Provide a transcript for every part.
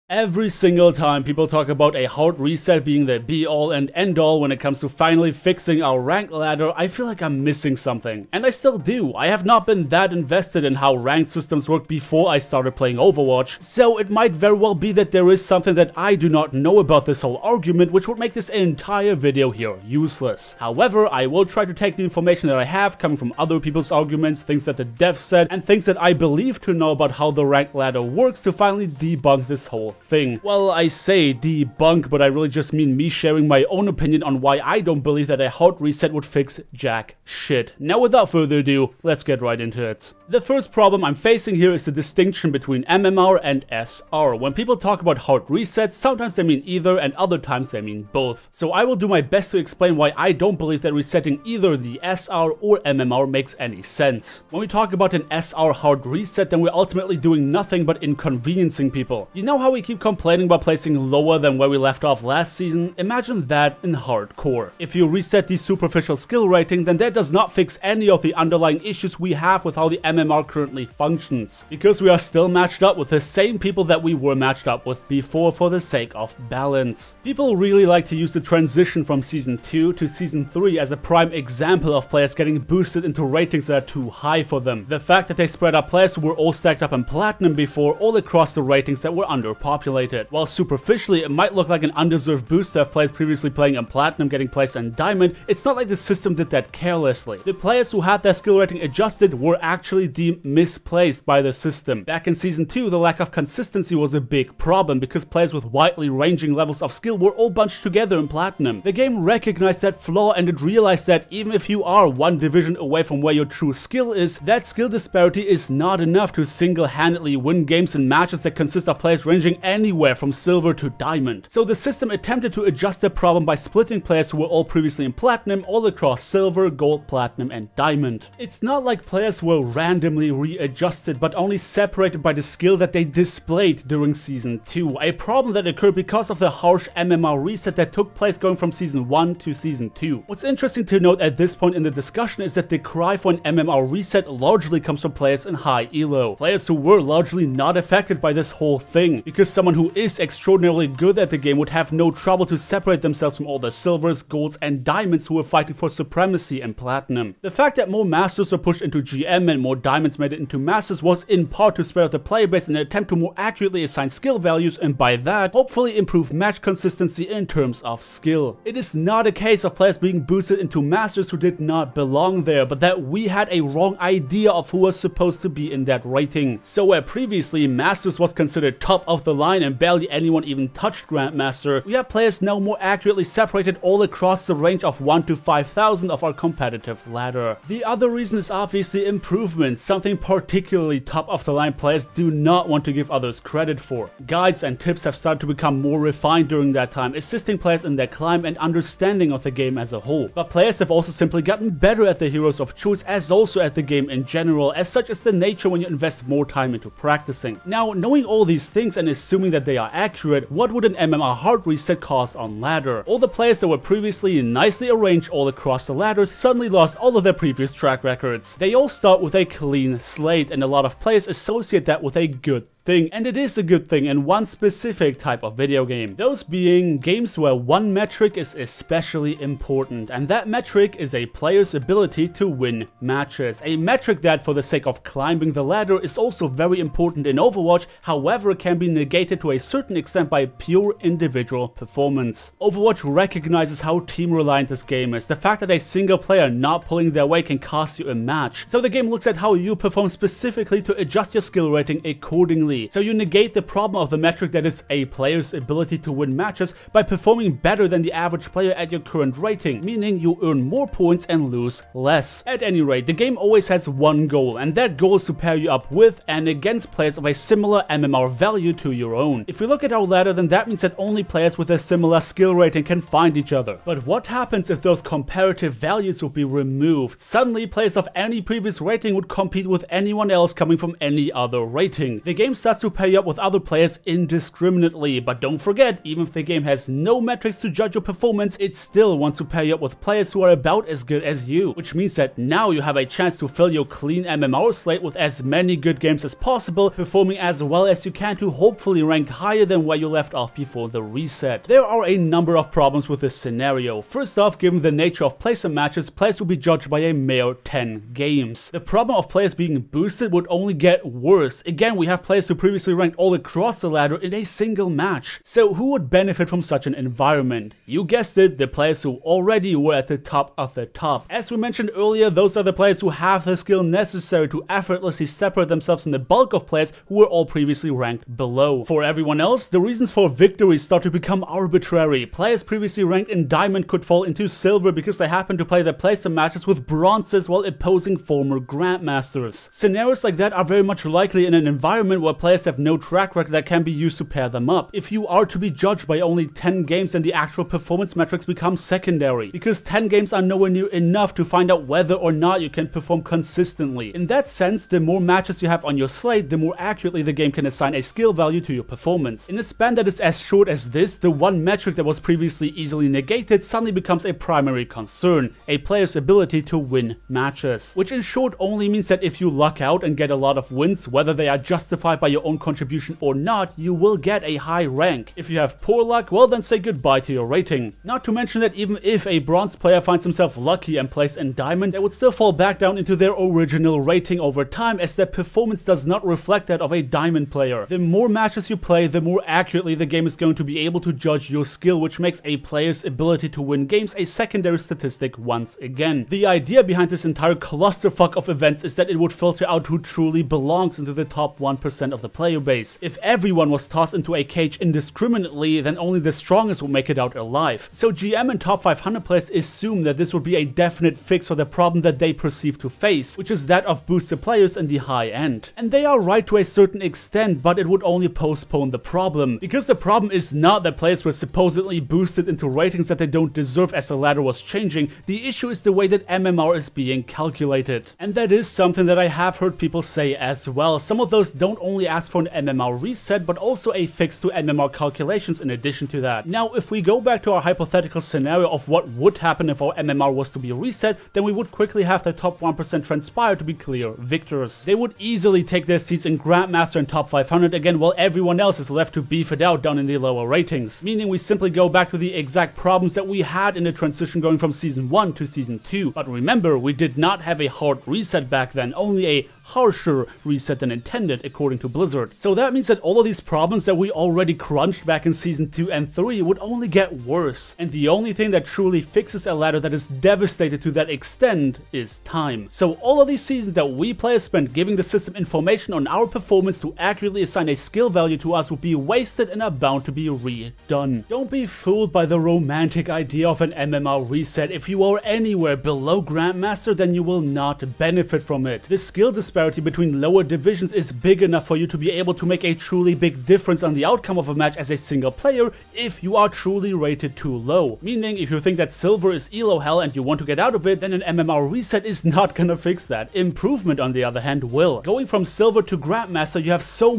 Every single time people talk about a hard reset being the be-all and end-all when it comes to finally fixing our rank ladder, I feel like I'm missing something. And I still do. I have not been that invested in how ranked systems work before I started playing Overwatch, so it might very well be that there is something that I do not know about this whole argument, which would make this entire video here useless. However, I will try to take the information that I have coming from other people's arguments, things that the devs said, and things that I believe to know about how the rank ladder works to finally debunk this whole thing. Well, I say debunk, but I really just mean me sharing my own opinion on why I don't believe that a hard reset would fix jack shit. Now, without further ado, let's get right into it. The first problem I'm facing here is the distinction between MMR and SR. When people talk about hard resets, sometimes they mean either and other times they mean both. So I will do my best to explain why I don't believe that resetting either the SR or MMR makes any sense. When we talk about an SR hard reset, then we're ultimately doing nothing but inconveniencing people. You know how we keep complaining about placing lower than where we left off last season? Imagine that in hardcore. If you reset the superficial skill rating, then that does not fix any of the underlying issues we have with how the MMR currently functions, because we are still matched up with the same people that we were matched up with before for the sake of balance. People really like to use the transition from Season 2 to Season 3 as a prime example of players getting boosted into ratings that are too high for them. The fact that they spread out players who were all stacked up in Platinum before all across the ratings that were underpopulated. While superficially it might look like an undeserved boost to have players previously playing in Platinum getting placed in Diamond, it's not like the system did that carelessly. The players who had their skill rating adjusted were actually deemed misplaced by the system. Back in Season 2, the lack of consistency was a big problem because players with widely ranging levels of skill were all bunched together in Platinum. The game recognized that flaw and it realized that even if you are one division away from where your true skill is, that skill disparity is not enough to single-handedly win games in matches that consist of players ranging anywhere from silver to diamond. So the system attempted to adjust the problem by splitting players who were all previously in Platinum all across silver, gold, platinum, and diamond. It's not like players were randomly readjusted, but only separated by the skill that they displayed during Season 2, a problem that occurred because of the harsh MMR reset that took place going from Season 1 to Season 2. What's interesting to note at this point in the discussion is that the cry for an MMR reset largely comes from players in high elo, players who were largely not affected by this whole thing, because someone who is extraordinarily good at the game would have no trouble to separate themselves from all the silvers, golds, and diamonds who were fighting for supremacy and platinum. The fact that more masters were pushed into GM and more diamonds made it into masters was in part to spread out the player base in an attempt to more accurately assign skill values, and by that, hopefully improve match consistency in terms of skill. It is not a case of players being boosted into masters who did not belong there, but that we had a wrong idea of who was supposed to be in that rating. So where previously masters was considered top of the line and barely anyone even touched Grandmaster, we have players now more accurately separated all across the range of 1 to 5,000 of our competitive ladder. The other reason is obviously improvement, something particularly top of the line players do not want to give others credit for. Guides and tips have started to become more refined during that time, assisting players in their climb and understanding of the game as a whole. But players have also simply gotten better at the heroes of choice, as also at the game in general, as such is the nature when you invest more time into practicing. Now, knowing all these things and assuming that they are accurate, what would an MMR hard reset cause on ladder? All the players that were previously nicely arranged all across the ladder suddenly lost all of their previous track records. They all start with a clean slate, and a lot of players associate that with a good thing, and it is a good thing in one specific type of video game. Those being games where one metric is especially important, and that metric is a player's ability to win matches. A metric that, for the sake of climbing the ladder, is also very important in Overwatch, however can be negated to a certain extent by pure individual performance. Overwatch recognizes how team reliant this game is, the fact that a single player not pulling their weight can cost you a match. So the game looks at how you perform specifically to adjust your skill rating accordingly. So you negate the problem of the metric that is a player's ability to win matches by performing better than the average player at your current rating, meaning you earn more points and lose less. At any rate, the game always has one goal, and that goal is to pair you up with and against players of a similar MMR value to your own. If we look at our ladder, then that means that only players with a similar skill rating can find each other. But what happens if those comparative values would be removed? Suddenly, players of any previous rating would compete with anyone else coming from any other rating. The game starts starts to pair you up with other players indiscriminately. But don't forget, even if the game has no metrics to judge your performance, it still wants to pair you up with players who are about as good as you, which means that now you have a chance to fill your clean MMR slate with as many good games as possible, performing as well as you can to hopefully rank higher than where you left off before the reset. There are a number of problems with this scenario. First off, given the nature of placement matches, players will be judged by a mere 10 games. The problem of players being boosted would only get worse. Again, we have players who previously ranked all across the ladder in a single match. So who would benefit from such an environment? You guessed it, the players who already were at the top of the top. As we mentioned earlier, those are the players who have the skill necessary to effortlessly separate themselves from the bulk of players who were all previously ranked below. For everyone else, the reasons for victory start to become arbitrary. Players previously ranked in Diamond could fall into Silver because they happen to play their placement matches with Bronzes while opposing former Grandmasters. Scenarios like that are very much likely in an environment where players have no track record that can be used to pair them up. If you are to be judged by only 10 games, then the actual performance metrics become secondary, because 10 games are nowhere near enough to find out whether or not you can perform consistently. In that sense, the more matches you have on your slate, the more accurately the game can assign a skill value to your performance. In a span that is as short as this, the one metric that was previously easily negated suddenly becomes a primary concern: a player's ability to win matches. Which in short only means that if you luck out and get a lot of wins, whether they are justified by your own contribution or not, you will get a high rank. If you have poor luck, well then say goodbye to your rating. Not to mention that even if a bronze player finds himself lucky and placed in diamond, they would still fall back down into their original rating over time, as their performance does not reflect that of a diamond player. The more matches you play, the more accurately the game is going to be able to judge your skill, which makes a player's ability to win games a secondary statistic once again. The idea behind this entire clusterfuck of events is that it would filter out who truly belongs into the top 1% of the player base. If everyone was tossed into a cage indiscriminately, then only the strongest would make it out alive. So GM and top 500 players assume that this would be a definite fix for the problem that they perceive to face, which is that of boosted players in the high end. And they are right to a certain extent, but it would only postpone the problem. Because the problem is not that players were supposedly boosted into ratings that they don't deserve as the ladder was changing. The issue is the way that MMR is being calculated. And that is something that I have heard people say as well. Some of those don't only ask for an MMR reset, but also a fix to MMR calculations in addition to that. Now, if we go back to our hypothetical scenario of what would happen if our MMR was to be reset, then we would quickly have the top 1% transpire to be clear victors. They would easily take their seats in Grandmaster and top 500 again, while everyone else is left to beef it out down in the lower ratings. Meaning we simply go back to the exact problems that we had in the transition going from Season 1 to Season 2. But remember, we did not have a hard reset back then, only a harsher reset than intended, according to Blizzard. So that means that all of these problems that we already crunched back in Season 2 and 3 would only get worse. And the only thing that truly fixes a ladder that is devastated to that extent is time. So all of these seasons that we players spent giving the system information on our performance to accurately assign a skill value to us would be wasted and are bound to be redone. Don't be fooled by the romantic idea of an MMR reset. If you are anywhere below Grandmaster, then you will not benefit from it. The skill disparity between lower divisions is big enough for you to be able to make a truly big difference on the outcome of a match as a single player if you are truly rated too low. Meaning, if you think that Silver is elo hell and you want to get out of it, then an MMR reset is not gonna fix that. Improvement, on the other hand, will. Going from Silver to Grandmaster, you have so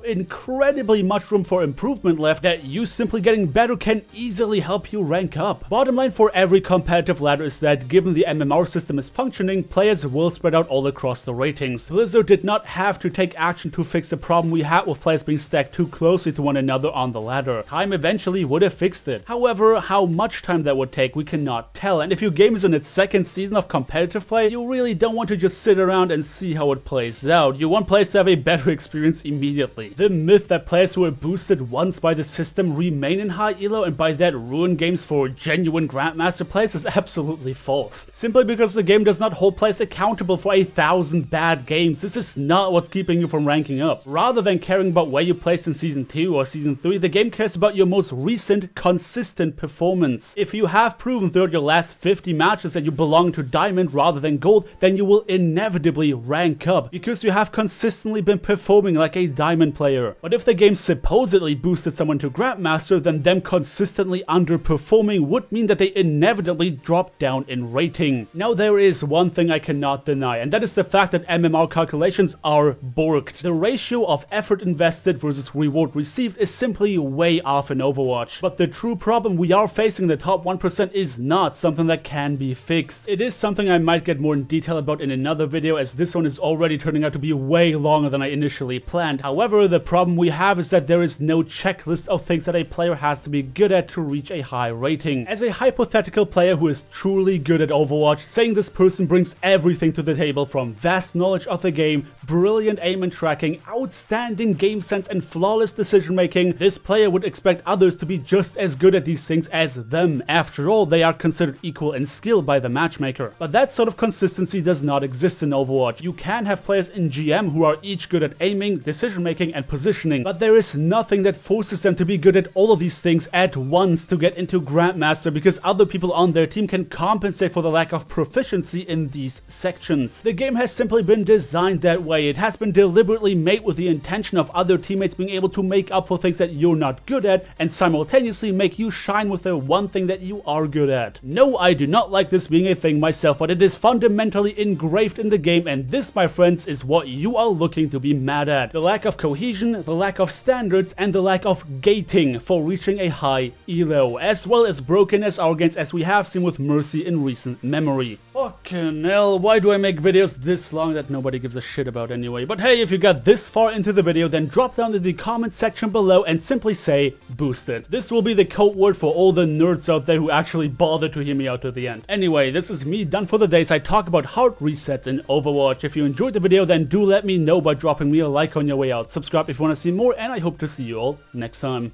incredibly much room for improvement left that you simply getting better can easily help you rank up. Bottom line for every competitive ladder is that given the MMR system is functioning, players will spread out all across the ratings. Blizzard did not have to take action to fix the problem we had with players being stacked too closely to one another on the ladder. Time eventually would have fixed it. However, how much time that would take, we cannot tell. And if your game is in its second season of competitive play, you really don't want to just sit around and see how it plays out. You want players to have a better experience immediately. The myth that players who were boosted once by the system remain in high elo and by that ruin games for genuine Grandmaster players is absolutely false. Simply because the game does not hold players accountable for 1,000 bad games, this is not what's keeping you from ranking up. Rather than caring about where you placed in Season 2 or Season 3, the game cares about your most recent, consistent performance. If you have proven throughout your last 50 matches that you belong to Diamond rather than Gold, then you will inevitably rank up, because you have consistently been performing like a Diamond player. But if the game supposedly boosted someone to Grandmaster, then them consistently underperforming would mean that they inevitably drop down in rating. Now there is one thing I cannot deny, and that is the fact that MMR calculations are borked. The ratio of effort invested versus reward received is simply way off in Overwatch. But the true problem we are facing in the top 1% is not something that can be fixed. It is something I might get more in detail about in another video, as this one is already turning out to be way longer than I initially planned. However, the problem we have is that there is no checklist of things that a player has to be good at to reach a high rating. As a hypothetical player who is truly good at Overwatch, saying this person brings everything to the table from vast knowledge of the game, brilliant aim and tracking, outstanding game sense and flawless decision making, this player would expect others to be just as good at these things as them. After all, they are considered equal in skill by the matchmaker. But that sort of consistency does not exist in Overwatch. You can have players in GM who are each good at aiming, decision making and positioning, but there is nothing that forces them to be good at all of these things at once to get into Grandmaster, because other people on their team can compensate for the lack of proficiency in these sections. The game has simply been designed that way. It has been deliberately made with the intention of other teammates being able to make up for things that you're not good at and simultaneously make you shine with the one thing that you are good at. No, I do not like this being a thing myself, but it is fundamentally engraved in the game, and this, my friends, is what you are looking to be mad at. The lack of cohesion, the lack of standards, and the lack of gating for reaching a high elo, as well as broken SR gains as we have seen with Mercy in recent memory. Fucking hell, why do I make videos this long that nobody gives a shit about anyway? But hey, if you got this far into the video, then drop down in the comment section below and simply say boosted. This will be the code word for all the nerds out there who actually bothered to hear me out to the end. Anyway, this is me done for the day, so I talk about hard resets in Overwatch. If you enjoyed the video, then do let me know by dropping me a like on your way out. Subscribe if you want to see more, and I hope to see you all next time.